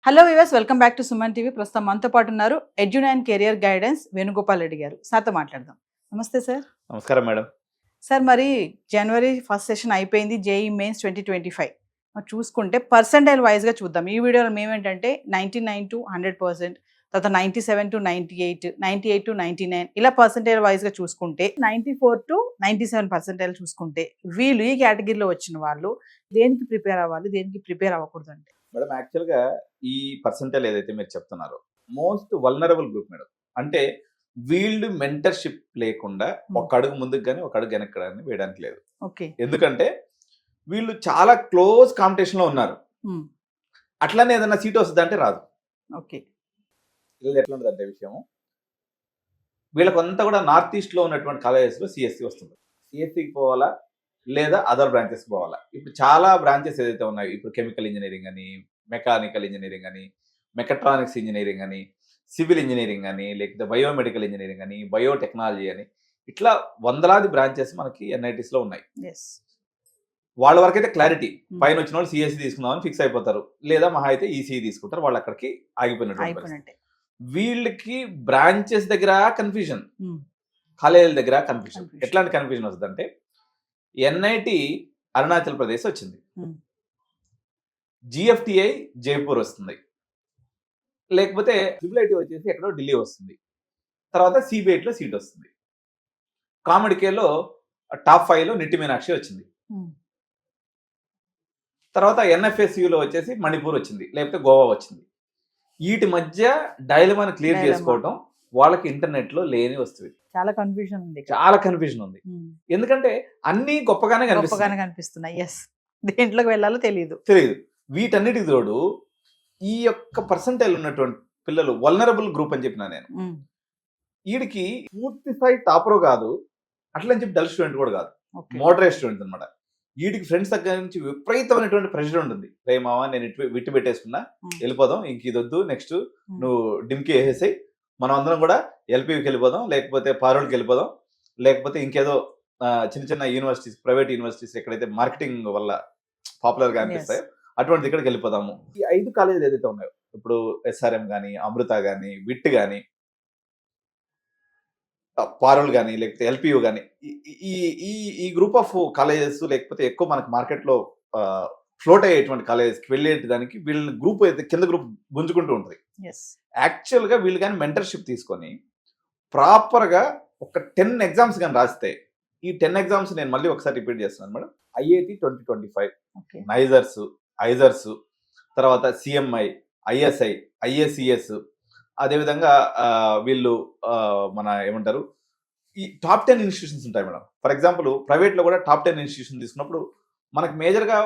Hello viewers, welcome back to Suman TV. ప్రస్తుతం మనతో పాటు ఉన్నారు ఎడ్యున్ and career guidance Venugopal Reddy గారు. సార్తో మాట్లాడదాం. నమస్తే సార్. నమస్కారం మేడం. సార్, మరి జనవరి ఫస్ట్ సెషన్ అయిపోయింది, జేఈ మెయిన్స్ 2025. మరి చూసుకుంటే పర్సెంటైల్ వైజ్గా చూద్దాం. ఈ వీడియోలో మేమేంటంటే 99 to 100%, తర్వాత 97 to 98, 98 to 99, ఇలా పర్సెంటైల్ వైజ్గా చూసుకుంటే 94 to 97 పర్సెంటైల్ చూసుకుంటే వీళ్ళు ఈ కేటగిరీలో వచ్చిన వాళ్ళు దేనికి ప్రిపేర్ అవ్వాలి, దేనికి ప్రిపేర్ అవ్వకూడదు అంటే? మేడం, యాక్చువల్గా ఈ పర్సెంటైల్ ఏదైతే మీరు చెప్తున్నారో మోస్ట్ వల్నరబుల్ గ్రూప్ మేడం. అంటే వీళ్ళు మెంటర్షిప్ లేకుండా ఒక అడుగు ముందుకు కానీ ఒక అడుగు వెనక్కి కానీ వేయడానికి లేదు. ఓకే. ఎందుకంటే వీళ్ళు చాలా క్లోజ్ కాంపిటీషన్ లో ఉన్నారు. అట్లనే ఏదైనా సీట్ వస్తుంది అంటే రాదు. ఓకే. వీళ్ళు ఎట్లా ఉంటుంది అంటే విషయం, వీళ్ళకంతా కూడా నార్త్ ఈస్ట్ లో ఉన్నటువంటి కాలేజెస్ లో సిఎస్సి వస్తుంది. సిఎస్సికి పోవాలా లేదా అదర్ బ్రాంచెస్ పోవాలా. ఇప్పుడు చాలా బ్రాంచెస్ ఏదైతే ఉన్నాయో, ఇప్పుడు కెమికల్ ఇంజనీరింగ్ అని, మెకానికల్ ఇంజనీరింగ్ అని, మెకట్రానిక్స్ ఇంజనీరింగ్ అని, సివిల్ ఇంజనీరింగ్ అని, లేకపోతే బయోమెడికల్ ఇంజనీరింగ్ అని, బయోటెక్నాలజీ అని, ఇట్లా వందలాది బ్రాంచెస్ మనకి ఎన్ఐటీస్ లో ఉన్నాయి. వాళ్ళ వరకు అయితే క్లారిటీ, పైన వచ్చిన వాళ్ళు సిఎస్సి తీసుకుందామని ఫిక్స్ అయిపోతారు, లేదా మహా అయితే ఈసీఈ తీసుకుంటారు. వాళ్ళు అక్కడికి ఆగిపోయినట్టు. వీళ్ళకి బ్రాంచెస్ దగ్గర కన్ఫ్యూజన్, కాలేజీల దగ్గర కన్ఫ్యూజన్. ఎట్లాంటి కన్ఫ్యూజన్ వస్తుందంటే, ఎన్ఐటి అరుణాచల్ ప్రదేశ్ వచ్చింది, జిఎఫ్టిఐ జైపూర్ వస్తుంది, లేకపోతే ట్రిపుల్ ఐటీ వచ్చేసి ఎక్కడో ఢిల్లీ వస్తుంది, తర్వాత సిబిఐలో సీట్ వస్తుంది. కామెడీకేలో టాప్ 5 లో నిట్టి మీనాక్షి వచ్చింది, తర్వాత ఎన్ఎఫ్ఎస్యులో వచ్చేసి మణిపూర్ వచ్చింది, లేకపోతే గోవా వచ్చింది. వీటి మధ్య డైలమాని క్లియర్ చేసుకోవడం వాళ్ళకి ఇంటర్నెట్ లో లేని వస్తుంది. చాలా కన్ఫ్యూజన్ ఉంది. ఎందుకంటే అన్ని గొప్పగానే కనిపిస్తున్నాయి. దేంట్లోకి వెళ్ళాలో తెలియదు. వీటన్నిటికి తోడు ఈ యొక్క పర్సెంటైల్ ఉన్నటువంటి పిల్లలు వల్నరబుల్ గ్రూప్ అని చెప్పినా నేను. వీడికి పూర్తి స్థాయి టాపరో కాదు, అట్లని చెప్పి డల్ స్టూడెంట్ కూడా కాదు, మోడరేట్ స్టూడెంట్ అనమాట. వీడికి ఫ్రెండ్స్ దగ్గర నుంచి విపరీతమైనటువంటి ప్రెషర్ ఉంటుంది. రే మావా, నేను విట్టి పెట్టేసుకున్నా, వెళ్ళిపోదాం, ఇంక ఇది వద్దు, నెక్స్ట్ నువ్వు డిమ్కి వేసేసాయి, మనం అందరం కూడా ఎల్పీకి వెళ్ళిపోదాం, లేకపోతే పారోల్కి వెళ్ళిపోదాం, లేకపోతే ఇంకేదో చిన్న చిన్న యూనివర్సిటీస్, ప్రైవేట్ యూనివర్సిటీస్ ఎక్కడైతే మార్కెటింగ్ వల్ల పాపులర్ గా అనిపిస్తాయో అటువంటి ఇక్కడికి వెళ్ళిపోదాము. ఈ 5 కాలేజీలు ఏదైతే ఉన్నాయో, ఇప్పుడు ఎస్ఆర్ఎం కానీ, అమృత కానీ, విట్ కానీ, పారోల్ కానీ, లేకపోతే ఎల్పియు కానీ, ఈ గ్రూప్ ఆఫ్ కాలేజెస్, లేకపోతే ఎక్కువ మనకి మార్కెట్ లో ఫ్లోట్ అయ్యేటువంటి కాలేజెస్కి వెళ్ళేటి దానికి వీళ్ళని గ్రూప్ అయితే కింద గ్రూప్ గుంజుకుంటూ ఉంటుంది. యాక్చువల్ గా వీళ్ళు కానీ మెంటర్షిప్ తీసుకొని ప్రాపర్ గా ఒక 10 ఎగ్జామ్స్ కానీ రాస్తే, ఈ 10 ఎగ్జామ్స్ నేను మళ్ళీ ఒకసారి రిపీట్ చేస్తున్నాను మేడం. ఐఐటి 2025, నైజర్స్, ఐజర్స్, తర్వాత సిఎంఐ, ఐఎస్ఐ, ఐఏసిఎస్, అదేవిధంగా వీళ్ళు మన ఏమంటారు, ఈ టాప్ 10 ఇన్స్టిట్యూషన్స్ ఉంటాయి మేడం. ఫర్ ఎగ్జాంపుల్ ప్రైవేట్ లో కూడా టాప్ 10 ఇన్స్టిట్యూషన్ తీసుకున్నప్పుడు మనకు మేజర్ గా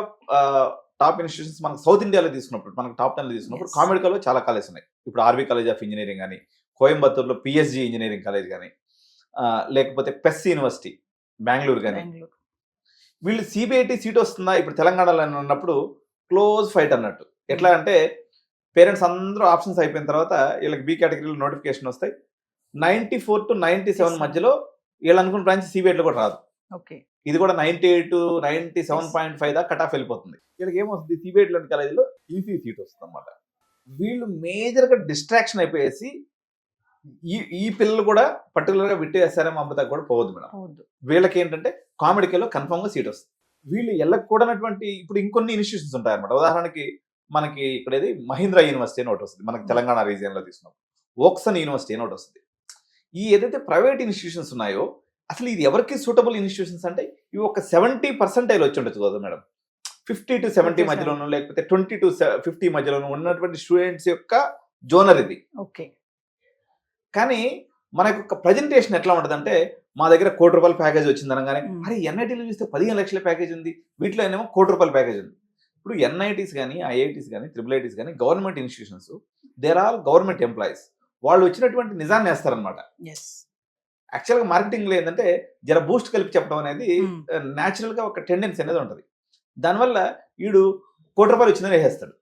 టాప్ ఇన్స్టిట్యూషన్స్ మనకు సౌత్ ఇండియాలో తీసుకున్నప్పుడు, మనకు టాప్ 10 లో తీసుకున్నప్పుడు కామెడికల్లో చాలా కాలేజెస్ ఉన్నాయి. ఇప్పుడు ఆర్వి కాలేజ్ ఆఫ్ ఇంజనీరింగ్ కానీ, కోయంబత్తూర్లో పిఎస్జి ఇంజనీరింగ్ కాలేజ్ కానీ, లేకపోతే పెస్ యూనివర్సిటీ బెంగళూరు కానీ. వీళ్ళు సిబిఐటి సీట్ వస్తుందా ఇప్పుడు తెలంగాణలో అన్నప్పుడు క్లోజ్ ఫైట్ అన్నట్టు. ఎట్లా అంటే పేరెంట్స్ అందరూ ఆప్షన్స్ అయిపోయిన తర్వాత వీళ్ళకి బి కేటగిరీలో నోటిఫికేషన్ వస్తాయి. 94 to 97 మధ్యలో వీళ్ళు అనుకున్న బ్రాంచ్ సిబిఐట్లో కూడా రాదు. ఇది కూడా 98 to 97.5 దాకా కట్ ఆఫ్ వెళ్ళిపోతుంది. వీళ్ళకి ఏమొస్తుంది, సిబిఐలోని కాలేజీలో ఈసీ సీట్ వస్తుంది అనమాట. వీళ్ళు మేజర్ గా డిస్ట్రాక్షన్ అయిపోయేసి ఈ పిల్లలు కూడా పర్టికులర్ గా విట్టి ఎస్ఆర్ఎం అమృత కూడా పోవద్దు మేడం. వీళ్ళకి ఏంటంటే కామెడికేలో కన్ఫర్మ్ గా సీట్ వస్తుంది. వీళ్ళు వెళ్ళకూడనటువంటి ఇప్పుడు ఇంకొన్ని ఇన్స్టిట్యూషన్స్ ఉంటాయి అనమాట. ఉదాహరణకి మనకి ఇక్కడ మహీంద్రా యూనివర్సిటీ అని ఒకటి వస్తుంది, మనకి తెలంగాణ రీజియన్ లో తీసుకున్నప్పుడు ఓక్సన్ యూనివర్సిటీ అని ఒకటి వస్తుంది. ఈ ఏదైతే ప్రైవేట్ ఇన్స్టిట్యూషన్స్ ఉన్నాయో అసలు ఇది ఎవరికి సూటబుల్ ఇన్స్టిట్యూషన్స్ అంటే ఇవి ఒక 70% వచ్చి ఉండొచ్చు కదా మేడం. 50 to 70 మధ్యలోనూ, లేకపోతే 20 to 50 మధ్యలోనూ ఉన్నటువంటి స్టూడెంట్స్ యొక్క జోనర్ ఇది. కానీ మనకు ఒక ప్రజెంటేషన్ ఎట్లా ఉంటుందంటే, మా దగ్గర ₹1,00,00,000 ప్యాకేజ్ వచ్చింది అనగానే, అరే ఎన్ఐటీలో చూస్తే 15 లక్షల ప్యాకేజ్ ఉంది, వీటిలో ఏమో ₹1,00,00,000 ప్యాకేజ్ ఉంది. ఇప్పుడు ఎన్ఐటీస్ కానీ, ఐఐటీస్ కానీ, ట్రిపుల్ ఐటీస్ కానీ government institutions, there are government employees. వాళ్ళు వచ్చినటువంటి నిజాన్ని వేస్తారనమాట. యాక్చువల్గా మార్కెటింగ్ లో ఏంటంటే జర బూస్ట్ కలిపి చెప్పడం అనేది న్యాచురల్ గా ఒక టెండెన్సీ అనేది ఉంటుంది. దానివల్ల వీడు ₹1,00,00,000 వచ్చిందని వేసేస్తాడు.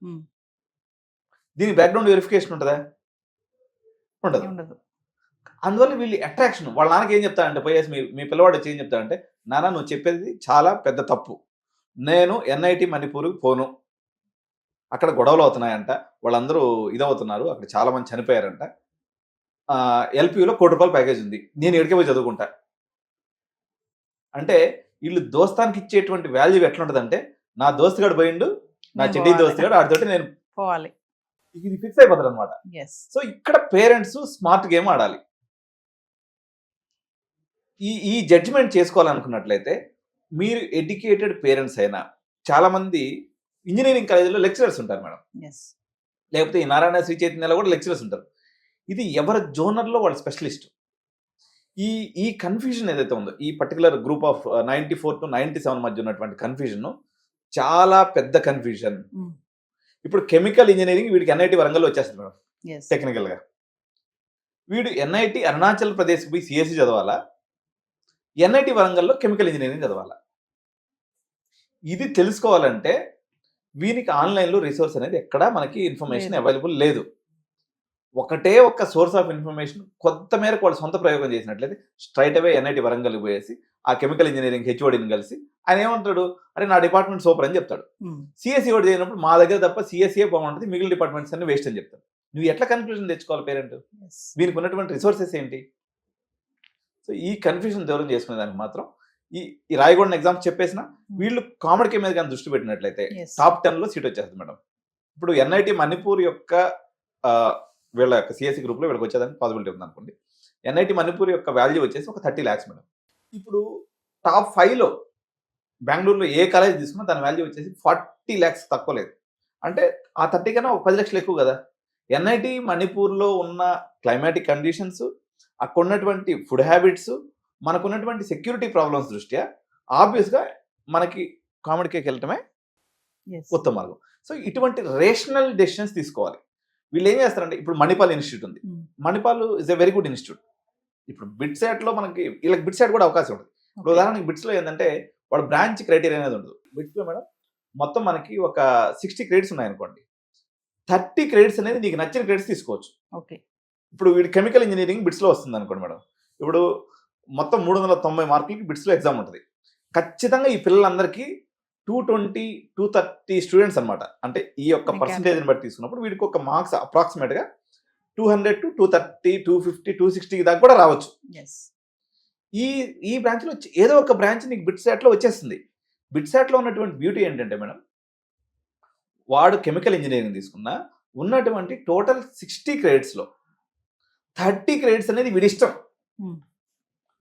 దీని బ్యాక్గ్రౌండ్ వెరిఫికేషన్ ఉంటుందా? ఉండదు. అందువల్ల వీళ్ళు అట్రాక్షన్. వాళ్ళ నాన్నకి ఏం చెప్తాడంటే, పోయేసి మీ పిల్లవాడు వచ్చి ఏం చెప్తాడంటే, నాన్న నువ్వు చెప్పేది చాలా పెద్ద తప్పు, నేను ఎన్ఐటి మణిపూర్కి పోను, అక్కడ గొడవలు అవుతున్నాయంట, వాళ్ళందరూ ఇదవుతున్నారు, అక్కడ చాలా మంది చనిపోయారంట, ఎల్పియూలో ₹1,00,00,000 ప్యాకేజ్ ఉంది, నేను ఎడికే పోయి చదువుకుంటా అంటే వీళ్ళు దోస్తానికి ఇచ్చేటువంటి వాల్యూ ఎట్లుంటదంటే, నా దోస్తుగాడు పోయిండు, నా నేను చెడ్డీ పోవాలి. దోస్తుగాడు ఆడితోటి నేను పోవాలి. ఇది ఫిక్స్ అయిపోతారు అనమాట. ఎస్. సో ఇక్కడ పేరెంట్స్ స్మార్ట్ గేమ్ ఆడాలి. ఈ జడ్జిమెంట్ చేసుకోవాలనుకున్నట్లయితే మీరు ఎడ్యుకేటెడ్ పేరెంట్స్ అయినా, చాలా మంది ఇంజనీరింగ్ కాలేజీలో లెక్చరర్స్ ఉంటారు మేడం, ఎస్. లేకపోతే ఈ నారాయణ శ్రీ చైతన్యలో కూడా లెక్చరర్స్ ఉంటారు. ఇది ఎవరి జోనర్లో వాళ్ళ స్పెషలిస్ట్. ఈ కన్ఫ్యూజన్ ఏదైతే ఉందో, ఈ పర్టికులర్ గ్రూప్ ఆఫ్ 94 to 97 మధ్య ఉన్నటువంటి కన్ఫ్యూజన్ చాలా పెద్ద కన్ఫ్యూజన్. ఇప్పుడు కెమికల్ ఇంజనీరింగ్ వీడికి ఎన్ఐటి వరంగల్ వచ్చేస్తుంది మేడం ఎస్. టెక్నికల్ గా. వీడు ఎన్ఐటి అరుణాచల్ ప్రదేశ్ పోయి సిఎస్సి చదవాలా, ఎన్ఐటి వరంగల్లో కెమికల్ ఇంజనీరింగ్ చదవాలా? ఇది తెలుసుకోవాలంటే వీనికి ఆన్లైన్లో రిసోర్స్ అనేది ఎక్కడా మనకి ఇన్ఫర్మేషన్ లేదు. అవైలబుల్ లేదు. ఒకటే ఒక్క సోర్స్ ఆఫ్ ఇన్ఫర్మేషన్ కొంత మేరకు వాళ్ళు సొంత ప్రయోగం చేసినట్లయితే స్ట్రైట్ అవే ఎన్ఐటి వరంగల్ పోయేసి ఆ కెమికల్ ఇంజనీరింగ్ హెచ్ఓడిని కలిసి ఆయన ఏమంటాడు, అరే నా డిపార్ట్మెంట్ సూపర్ అని చెప్తాడు. సిఎస్సి ఒకటి చేయనప్పుడు మా దగ్గర తప్ప సిఎస్సీఏ బాగుంటుంది, మిగిలిన డిపార్ట్మెంట్స్ అన్ని వేస్ట్ అని చెప్తాడు. నువ్వు ఎట్లా కన్క్లూజన్ తెచ్చుకోవాలి పేరెంట్? ఎస్. వీనికి ఉన్నటువంటి రిసోర్సెస్ ఏంటి? సో ఈ కన్ఫ్యూజన్ దూరం చేసుకునే దానికి మాత్రం ఈ రాయగూడ ఎగ్జామ్స్ చెప్పేసిన వీళ్ళు కామెడీ మీద కానీ దృష్టి పెట్టినట్లయితే Yes. టాప్ 10 లో సీట్ వచ్చేస్తుంది మేడం. ఇప్పుడు ఎన్ఐటి మణిపూర్ యొక్క వీళ్ళ యొక్క సిఎస్సి గ్రూప్ లో వీళ్ళకి వచ్చేదానికి పాసిబిలిటీ ఉంది అనుకోండి. ఎన్ఐటి మణిపూర్ యొక్క వాల్యూ వచ్చేసి ఒక 30 lakhs మేడం. ఇప్పుడు టాప్ 5 లో బెంగళూరులో ఏ కాలేజ్ తీసుకున్నా దాని వాల్యూ వచ్చేసి 40 lakhs, తక్కువ లేదు. అంటే ఆ 30 కన్నా ఒక 10 లక్షలు ఎక్కువ కదా. ఎన్ఐటి మణిపూర్లో ఉన్న క్లైమాటిక్ కండిషన్స్, అక్కడ ఉన్నటువంటి ఫుడ్ హ్యాబిట్స్, మనకున్నటువంటి సెక్యూరిటీ ప్రాబ్లమ్స్ దృష్ట్యా ఆబ్వియస్గా మనకి కామెడీకి వెళ్ళటమే ఎస్. ఉత్తమ మార్గం. సో ఇటువంటి రేషనల్ డెసిషన్స్ తీసుకోవాలి. వీళ్ళు ఏం చేస్తారంటే, ఇప్పుడు మణిపాల్ ఇన్స్టిట్యూట్ ఉంది. Manipal is a very good institute. ఇప్పుడు బిట్సాట్లో మనకి వీళ్ళకి బిట్సాట్ కూడా అవకాశం ఉంటుంది. ఇప్పుడు ఉదాహరణకి బిట్స్లో ఏంటంటే వాళ్ళ బ్రాంచ్ క్రైటీరియా అనేది ఉండదు. బిట్స్లో మేడం మొత్తం మనకి ఒక 60 క్రెడిట్స్ ఉన్నాయనుకోండి, 30 క్రెడిట్స్ అనేది నీకు నచ్చిన క్రెడిట్స్ తీసుకోవచ్చు. ఓకే. ఇప్పుడు వీడి కెమికల్ ఇంజనీరింగ్ బిట్స్లో వస్తుంది అనుకోండి మేడం, ఇప్పుడు మొత్తం 390 మార్కులకి బిట్స్లో ఎగ్జామ్ ఉంటుంది. ఖచ్చితంగా ఈ పిల్లలందరికీ 220, 230 స్టూడెంట్స్ అనమాట. అంటే ఈ యొక్క పర్సంటేజ్ని బట్టి తీసుకున్నప్పుడు వీడికి ఒక మార్క్స్ అప్రాక్సిమేట్గా 200 to 230, 250, 260 దాకా కూడా రావచ్చు. ఎస్. ఈ బ్రాంచ్లో ఏదో ఒక బ్రాంచ్ నీకు బిట్సాట్లో వచ్చేస్తుంది. బిట్సాట్లో ఉన్నటువంటి బ్యూటీ ఏంటంటే మేడం, వాడు కెమికల్ ఇంజనీరింగ్ తీసుకున్నా ఉన్నటువంటి టోటల్ 60 క్రెడిట్స్లో 30 క్రెడిట్స్ అనేది వీడి ఇష్టం.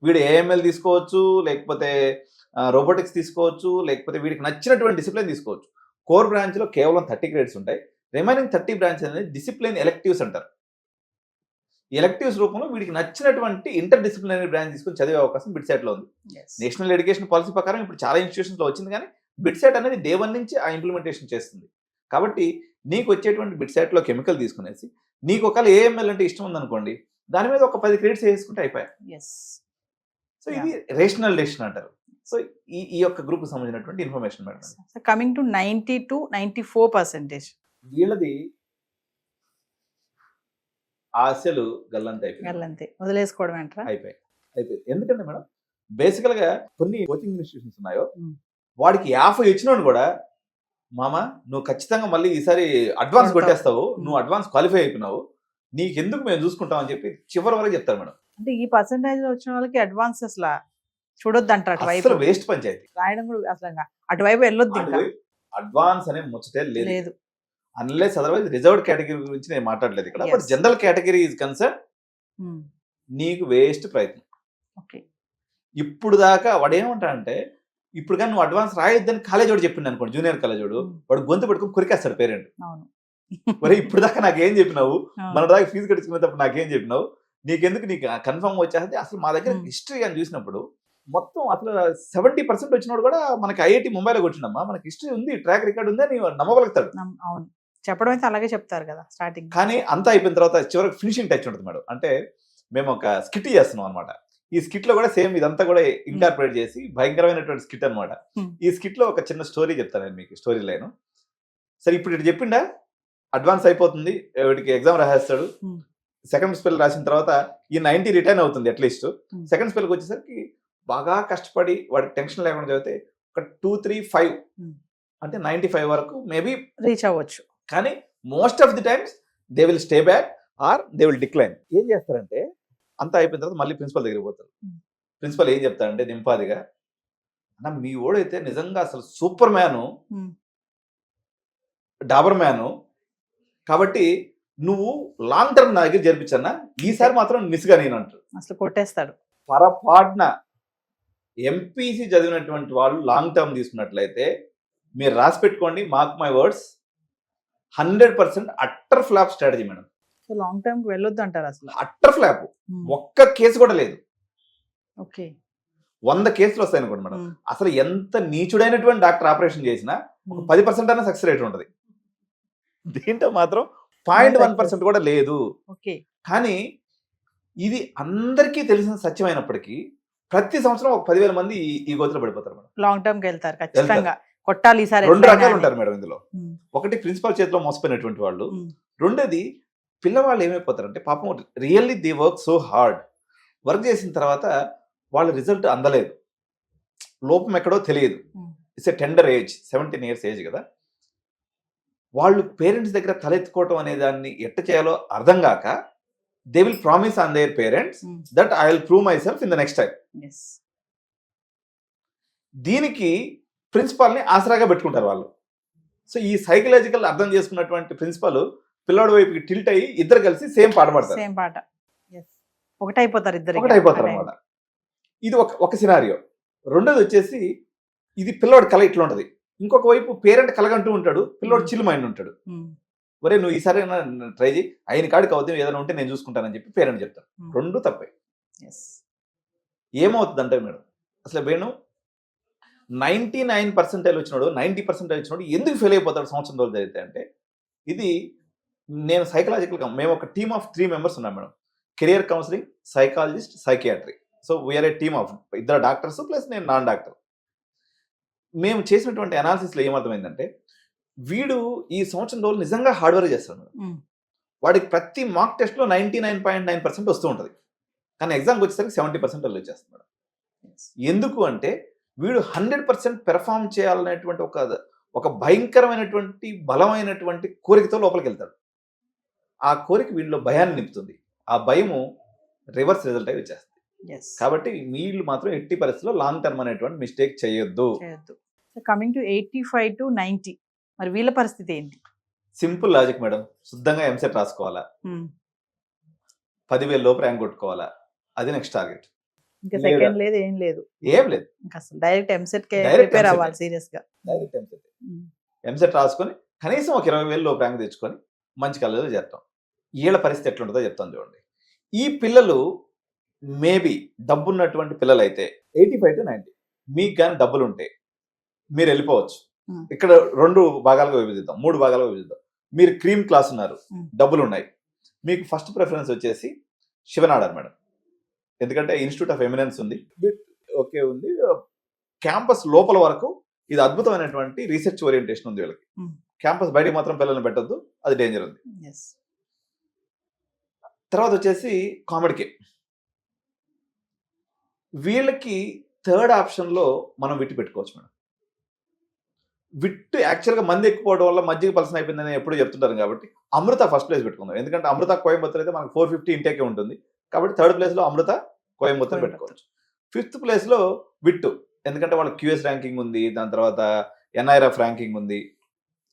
వీడు ఏఎంఎల్ తీసుకోవచ్చు, లేకపోతే రోబోటిక్స్ తీసుకోవచ్చు, లేకపోతే వీడికి నచ్చినటువంటి డిసిప్లిన్ తీసుకోవచ్చు. కోర్ బ్రాంచ్లో కేవలం 30 క్రెడిట్స్ ఉంటాయి. రిమైనింగ్ 30 బ్రాంచ్ అనేది డిసిప్లిన్ ఎలెక్టివ్స్ అంటారు. ఎలెక్టివ్స్ రూపంలో వీడికి నచ్చినటువంటి ఇంటర్ డిసిప్లినరీ బ్రాంచ్ తీసుకొని చదివే అవకాశం బిట్సాట్లో ఉంది. నేషనల్ ఎడ్యుకేషన్ పాలసీ ప్రకారం ఇప్పుడు చాలా ఇన్స్టిట్యూషన్స్లో వచ్చింది, కానీ బిట్సాట్ అనేది డే 1 నుంచి ఆ ఇంప్లిమెంటేషన్ చేస్తుంది. కాబట్టి నీకు వచ్చేటువంటి బిట్సాట్లో కెమికల్ తీసుకునేసి నీకు ఒకవేళ ఏఎంఎల్ అంటే ఇష్టం ఉందనుకోండి, దాని మీద ఒక 10 క్రెడిట్స్ వేసుకుంటే అయిపోయాయి. ఎస్. సో ఇది రేషనల్ డెసిషన్ అంటారు. సో ఈ యొక్క గ్రూప్ కి సంబంధించినటువంటి information madam. Coming to 90 to 94%. వీళ్ళది ఆశలు గల్లంతే వదిలేసుకోవడం అంటారా? అయిపోయాయి. ఎందుకంటే మేడం బేసికల్ గా కొన్ని కోచింగ్ ఇన్స్టిట్యూషన్స్ ఉన్నాయో వాడికి 50 ఇచ్చినోడు కూడా, మామ నువ్వు ఖచ్చితంగా మళ్ళీ ఈసారి అడ్వాన్స్ కొట్టేస్తావు, నువ్వు అడ్వాన్స్ క్వాలిఫై అయిపోయినావు, నీకెందుకు మేము చూసుకుంటాం అని చెప్పి చివరి వరకు చెప్తారు మేడం. అంటే ఈ పర్సంటేజ్ వచ్చిన వాళ్ళకి అడ్వాన్స్ అసలు చూడొద్దు అంటారు. అటువైపు అసలు వేస్ట్ పంచాయతీ రాయడం కూడా అసలు అటువైపు వెళ్ళొద్దు. ఇంకా అడ్వాన్స్ అనే ముచ్చటే లేదు. లేదు. అన్లెస్ అదర్వైజ్ రిజర్వ్డ్ కేటగిరీ గురించి నేను మాట్లాడలేదు ఇక్కడ. But general category is concern నీకు వేస్ట్ ప్రయత్నం. ఓకే. ఇప్పుడు దాకా వాడు ఏమంటాడంటే, ఇప్పుడు కానీ నువ్వు అడ్వాన్స్ రాయొద్దని కాలేజ్ వాడు చెప్పింది అనుకోండి, జూనియర్ కాలేజ్ వాడు గొంతు పెట్టుకుని కొరికేస్తాడు పేరెంట్. అవును. మరి ఇప్పుడు దాకా నాకేం చెప్పినావు, మన దాకా ఫీజు కట్టించుకునేటప్పుడు నాకేం చెప్పినావు, నీకెందుకు నీకు కన్ఫర్మ్ వచ్చేది? అసలు మా దగ్గర హిస్టరీ అని చూసినప్పుడు మొత్తం అసలు 70% వచ్చినోడు కూడా మనకి ఐఐటి ముంబైలో వచ్చిందమ్మా, మనకి హిస్టరీ ఉంది, ట్రాక్ రికార్డ్ ఉంది అని నమ్మగలుగుతాడు. అవును, చెప్పడం అయితే అలాగే చెప్తారు కదా స్టార్టింగ్. కానీ అంతా అయిపోయిన తర్వాత చివరికి ఫినిషింగ్ టచ్ ఉంటుంది మేడం. అంటే మేము ఒక స్కిట్ చేస్తున్నాం అనమాట. ఈ స్కిట్ లో కూడా సేమ్ ఇదంతా కూడా ఇన్కార్పొరేట్ చేసి భయంకరమైనటువంటి స్కిట్ అనమాట. ఈ స్కిట్ లో ఒక చిన్న స్టోరీ చెప్తాను నేను మీకు, స్టోరీ లైన్. సరే ఇప్పుడు ఇటు చెప్పిండా అడ్వాన్స్ అయిపోతుంది, వీడికి ఎగ్జామ్ రాసేస్తాడు. సెకండ్ స్పెల్ రాసిన తర్వాత ఈ 90 రిటర్న్ అవుతుంది అట్లీస్ట్. సెకండ్ స్పెల్కి వచ్చేసరికి బాగా కష్టపడి వాడికి టెన్షన్ లేకుండా చదివితే ఒక 2, 3, 5 అంటే 95 వరకు మేబీ రీచ్ అవ్వచ్చు. కానీ most of the times they will stay back or they will decline. ఏం చేస్తారంటే అంతా అయిపోయిన తర్వాత మళ్ళీ ప్రిన్సిపల్ దగ్గరికి పోతారు. ప్రిన్సిపల్ ఏం చెప్తారంటే నింపాదిగా, అన్న మీ ఓడైతే నిజంగా అసలు సూపర్ మ్యాను, డాబర్ మ్యాను, కాబట్టి నువ్వు లాంగ్ టర్మ్ నా దగ్గర జరిపించన్నా, ఈసారి మాత్రం మిస్గా నేను అంటారు. అసలు కొట్టేస్తాడు. పొరపాటున ఎంపీసీ చదివినటువంటి వాళ్ళు లాంగ్ టర్మ్ తీసుకున్నట్లయితే మీరు రాసి పెట్టుకోండి, mark my words, 100% utter flop strategy madam. So long term కి వెళ్ళొద్దు అంటారు అసలు. Utter flop. ఒక్క కేసు కూడా లేదు. ఓకే, 100 కేసులు వస్తాయి అనుకోండి మేడం. అసలు ఎంత నీచుడైనటువంటి డాక్టర్ ఆపరేషన్ చేసినా 10% అయినా సక్సెస్ రేట్ ఉంటుంది. దీంట్లో మాత్రం 0.1% కూడా లేదు. ఓకే, కానీ ఇది అందరికీ తెలిసిన సత్యమైనప్పటికీ ప్రతి సంవత్సరం ఒక 10,000 మంది ఈ గోతులో పడిపోతారు మేడం. లాంగ్ టర్మ్ కి వెళ్తారు ఖచ్చితంగా. కొట్టాలి ఈసారి. 2 రకాలు ఉంటారు మేడం ఇందులో. ఒకటి ప్రిన్సిపల్ చేతిలో మోసపోయినటువంటి వాళ్ళు, రెండోది పిల్లవాళ్ళు ఏమైపోతారంటే పాపం really they work so hard, work చేసిన తర్వాత వాళ్ళ రిజల్ట్ అందలేదు, లోపం ఎక్కడో తెలియదు. It's a tender age, 17 years age కదా. వాళ్ళు పేరెంట్స్ దగ్గర తలెత్తుకోవటం అనే దాన్ని ఎట్ట చేయాలో అర్థం కాక they will promise on their parents that I will prove my self in the next time. దీనికి ప్రిన్సిపాల్ని ఆసరాగా పెట్టుకుంటారు వాళ్ళు. సో ఈ సైకలాజికల్ అర్థం చేసుకున్నటువంటి ప్రిన్సిపల్ పిల్లోడి వైపుకి టిల్ట్ అయ్యి ఇద్దరు కలిసి సేమ్ పాట పాడతారు. సేమ్ పాట, ఒకటైపోతారు ఇద్దరు, ఒకటైపోతారు అనమాట. ఇది ఒక సినారియో. రెండోది వచ్చేసి ఇది పిల్లోడి కళ ఇట్లా ఉంటది. ఇంకొక వైపు పేరెంట్ కలగంటూ ఉంటాడు, పిల్లోడు చిల్ మైండ్ ఉంటాడు. ఒరే నువ్వు ఈసారి ట్రై చేయి, అయిన కాడికి అవుతాం, ఏదైనా ఉంటే నేను చూసుకుంటానని చెప్పి పేరెంట్ చెప్తారు. రెండు తప్పే. ఏమవుతుందంటే మేడం, అసలు వేణు 99% వచ్చినాడు, 90% వచ్చినాడు ఎందుకు ఫెయిల్ అయిపోతాడు సంవత్సరం రోజులు జరిగితే అంటే, ఇది నేను సైకలాజికల్గా మేము ఒక టీమ్ ఆఫ్ 3 members ఉన్నాం madam. Career counselling, psychologist, psychiatry. So we're a team of 2 doctors plus నేను నాన్ డాక్టర్. మేము చేసినటువంటి అనాలిసిస్లో ఏమర్థమైందంటే, వీడు ఈ సంవత్సరం రోజులు నిజంగా హార్డ్ వర్క్ చేస్తాడు మేడం. వాడికి ప్రతి మార్క్ టెస్ట్లో 99.9% వస్తూ ఉంటుంది, కానీ ఎగ్జామ్కి వచ్చేసరికి 70% వచ్చేస్తుంది మేడం. ఎందుకు అంటే వీడు 100% పెర్ఫామ్ చేయాలనేటువంటి ఒక భయంకరమైనటువంటి బలమైనటువంటి కోరికతో లోపలికి వెళ్తాడు. ఆ కోరిక వీళ్ళలో భయాన్ని నింపుతుంది. ఆ భయము రివర్స్ రిజల్ట్ అయి వచ్చేస్తుంది. కాబట్టి వీళ్ళు మాత్రం ఎట్టి పరిస్థితుల్లో లాంగ్ టర్మ్ అనేటువంటి మిస్టేక్ చేయొద్దు. కమింగ్ టు 85 to 90, మరి వీళ్ళ పరిస్థితి ఏంటి? Simple logic madam. శుద్ధంగా ఎంసెట్ రాసుకోవాలా, 10,000 లోపు ర్యాంక్ కొట్టుకోవాలా, అది నెక్స్ట్ టార్గెట్. ఇంకా సెకండ్ లేదు, ఏం లేదు, ఏం లేదు. అసలు డైరెక్ట్ ఎంసెట్ కే ప్రిపేర్ అవ్వాలి సీరియస్ గా. డైరెక్ట్ ఎంసెట్ రాసుకొని కనీసం ఒక 20,000 లోపు ర్యాంక్ తెచ్చుకొని మంచి కాలేజీలో చేస్తాం. వీళ్ళ పరిస్థితి ఎట్లుంటుందో చెప్తాను చూడండి. ఈ పిల్లలు మేబీ డబ్బున్నటువంటి పిల్లలు అయితే 85 to 90, మీకు కానీ డబ్బులు ఉంటే మీరు వెళ్ళిపోవచ్చు. ఇక్కడ 2 భాగాలుగా విభజిద్దాం, 3 భాగాలుగా విభజిద్దాం. మీరు క్రీమ్ క్లాస్ ఉన్నారు, డబ్బులు ఉన్నాయి, మీకు ఫస్ట్ ప్రిఫరెన్స్ వచ్చేసి శివనాడార్ మేడం. ఎందుకంటే ఇన్స్టిట్యూట్ ఆఫ్ ఎమినెన్స్ ఉంది, ఓకే ఉంది, క్యాంపస్ లోపల వరకు ఇది అద్భుతమైనటువంటి రీసెర్చ్ ఓరియంటేషన్ ఉంది వీళ్ళకి. క్యాంపస్ బయటకు మాత్రం పిల్లల్ని పెట్టద్దు, అది డేంజర్ ఉంది. తర్వాత వచ్చేసి కామెడీకి, వీళ్ళకి థర్డ్ ఆప్షన్లో మనం విట్టు పెట్టుకోవచ్చు మేడం. విట్టు యాక్చువల్గా మంది ఎక్కువడం వల్ల మధ్యకి పర్సన్ అయిపోయిందని ఎప్పుడు చెప్తుంటారు కాబట్టి అమృత ఫస్ట్ ప్లేస్ పెట్టుకుందాం. ఎందుకంటే అమృత కోయంబత్తూర్ అయితే మనకు 450 ఇంటేకే ఉంటుంది కాబట్టి థర్డ్ ప్లేస్లో అమృత కోయంబత్తూర్ పెట్టుకోవచ్చు. 5th ప్లేస్లో విట్టు, ఎందుకంటే వాళ్ళ QS ర్యాంకింగ్ ఉంది, దాని తర్వాత NIRF ర్యాంకింగ్ ఉంది,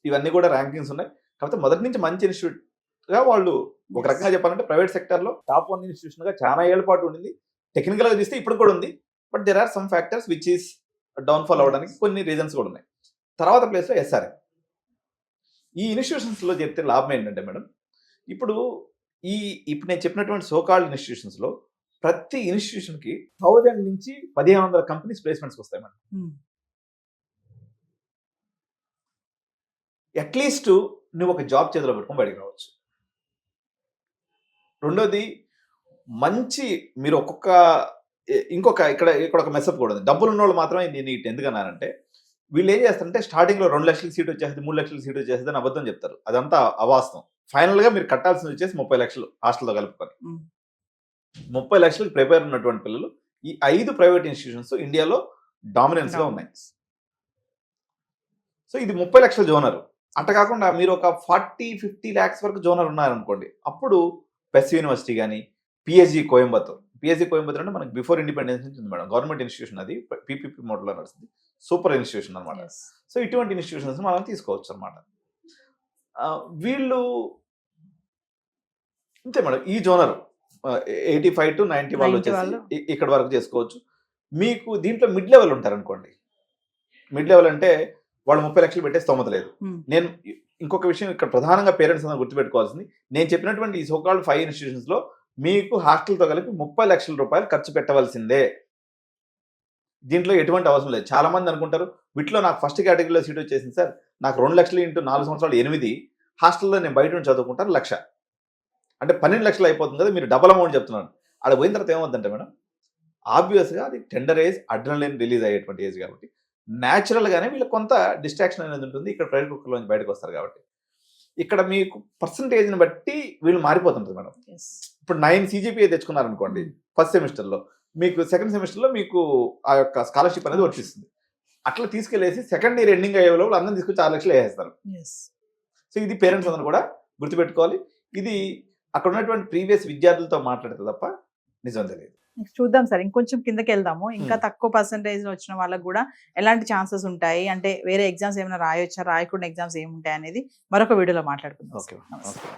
ఇవన్నీ కూడా ర్యాంకింగ్స్ ఉన్నాయి. కాబట్టి మొదటి నుంచి మంచి ఇన్స్టిట్యూట్గా వాళ్ళు ఒక రకంగా చెప్పాలంటే ప్రైవేట్ సెక్టర్లో టాప్ 1 ఇన్స్టిట్యూషన్గా చాలా ఏళ్ల పాటు ఉండింది. టెక్నికల్గా చూస్తే ఇప్పుడు కూడా ఉంది, but there are some factors which is downfall అవ్వడానికి కొన్ని రీజన్స్ కూడా ఉన్నాయి. తర్వాత ప్లేస్లో SRM. ఈ ఇన్స్టిట్యూషన్స్లో చెప్తే లాభం ఏంటంటే మేడం, ఇప్పుడు నేను చెప్పినటువంటి సోకాల్డ్ ఇన్స్టిట్యూషన్స్లో ప్రతి ఇన్స్టిట్యూషన్కి 1000 నుంచి 1500 కంపెనీస్ ప్లేస్మెంట్స్ వస్తాయి మేడం. అట్లీస్ట్ నువ్వు ఒక జాబ్ చేతిలో పెట్టుకొని బయటకు రావచ్చు. రెండోది మంచి మీరు ఇంకొక ఇక్కడ ఒక మెసప్ కూడా ఉంది. డబ్బులు ఉన్న వాళ్ళు మాత్రమే నేను ఇటు ఎందుకన్నానంటే, వీళ్ళు ఏం చేస్తారంటే స్టార్టింగ్లో 2 లక్షలకి సీట్ వచ్చేది, 3 లక్షలకి సీట్ వచ్చేది అని అబద్ధం చెప్తారు. అదంతా అవాస్తవం. ఫైనల్గా మీరు కట్టాల్సింది వచ్చేసి 30 లక్షలు హాస్టల్తో కలుపుకొని. 30 లక్షలకు ప్రిపేర్ ఉన్నటువంటి పిల్లలు ఈ 5 ప్రైవేట్ ఇన్స్టిట్యూషన్స్ ఇండియాలో డామినెన్స్గా ఉన్నాయి. సో ఇది 30 లక్షల జోనర్. అట్ట కాకుండా మీరు ఒక 40-50 lakhs వరకు జోనర్ ఉన్నారనుకోండి, అప్పుడు పెస్ యూనివర్సిటీ కానీ, పిఎస్జి కోయంబత్తూర్ అంటే మనకి బిఫోర్ ఇండిపెండెన్స్ నుంచి ఉంది మేడం, గవర్నమెంట్ ఇన్స్టిట్యూషన్, అది పీపీపీ మోడల్లో నడుస్తుంది, సూపర్ ఇన్స్టిట్యూషన్ అనమాట. Yes. సో ఇటువంటి ఇన్స్టిట్యూషన్స్ మనం తీసుకోవచ్చు అనమాట. వీళ్ళు అంతే మేడం, ఈ జోనర్ 85 to 90 వాళ్ళు 90 వచ్చేసి వాళ్ళు. ఇక్కడ వరకు చేసుకోవచ్చు. మీకు దీంట్లో మిడ్ లెవెల్ ఉంటారనుకోండి, మిడ్ లెవెల్ అంటే వాళ్ళు 30 లక్షలు పెట్టే స్తోమత లేదు. Hmm. నేను ఇంకొక విషయం ఇక్కడ ప్రధానంగా పేరెంట్స్ అందరూ గుర్తుపెట్టుకోవాల్సింది, నేను చెప్పినటువంటి ఈ సోకాల్డ్ 5 ఇన్స్టిట్యూషన్స్ లో మీకు హాస్టల్తో కలిపి 30 లక్షల రూపాయలు ఖర్చు పెట్టవలసిందే. దీంట్లో ఎటువంటి అవసరం లేదు. చాలా మంది అనుకుంటారు, వీటిలో నాకు ఫస్ట్ కేటగిరీలో సీట్ వచ్చేసింది సార్, నాకు 2 లక్షలు ఇంటూ 4 సంవత్సరాలు 8, హాస్టల్లో నేను బయట నుంచి చదువుకుంటాను 1 లక్ష, అంటే 12 లక్షలు అయిపోతుంది కదా, మీరు డబల్ అమౌంట్ చెప్తున్నాను. అక్కడ పోయిన తర్వాత ఏమవుతుందంటే మేడం, ఆబ్వియస్గా అది టెండర్ ఏజ్, అడ్రినలిన్ రిలీజ్ అయ్యేటువంటి ఏజ్ కాబట్టి న్యాచురల్గానే వీళ్ళకి కొంత డిస్ట్రాక్షన్ అనేది ఉంటుంది. ఇక్కడ ప్రైవేట్ కుక్కర్లోంచి బయటకు వస్తారు కాబట్టి ఇక్కడ మీకు పర్సంటేజ్ని బట్టి వీళ్ళు మారిపోతుంటుంది మేడం. Yes. ఇప్పుడు 9 CGPA తెచ్చుకున్నారనుకోండి ఫస్ట్ సెమిస్టర్లో, మీకు సెకండ్ సెమిస్టర్లో మీకు ఆ యొక్క స్కాలర్షిప్ అనేది వచ్చేస్తుంది. అట్లా తీసుకెళ్లేసి సెకండ్ ఇయర్ ఎండింగ్ అయ్యే లోపల అందరం తీసుకొచ్చి 6 లక్షలు వేసేస్తారు. Yes. సో ఇది పేరెంట్స్ అందరూ కూడా గుర్తుపెట్టుకోవాలి. ఇది అక్కడ ఉన్నటువంటి ప్రీవియస్ విద్యార్థులతో మాట్లాడితే తప్ప నిజం తెలియదు. నెక్స్ట్ చూద్దాం సార్, ఇంకొంచెం కిందకి వెళ్దాము. ఇంకా తక్కువ పర్సంటేజ్ వచ్చిన వాళ్ళకి కూడా ఎలాంటి ఛాన్సెస్ ఉంటాయి, అంటే వేరే ఎగ్జామ్స్ ఏమైనా రాయొచ్చా, రాయకుండా ఎగ్జామ్స్ ఏముంటాయి అనేది మరొక వీడియోలో మాట్లాడుకుందాం. ఓకే. నమస్తే.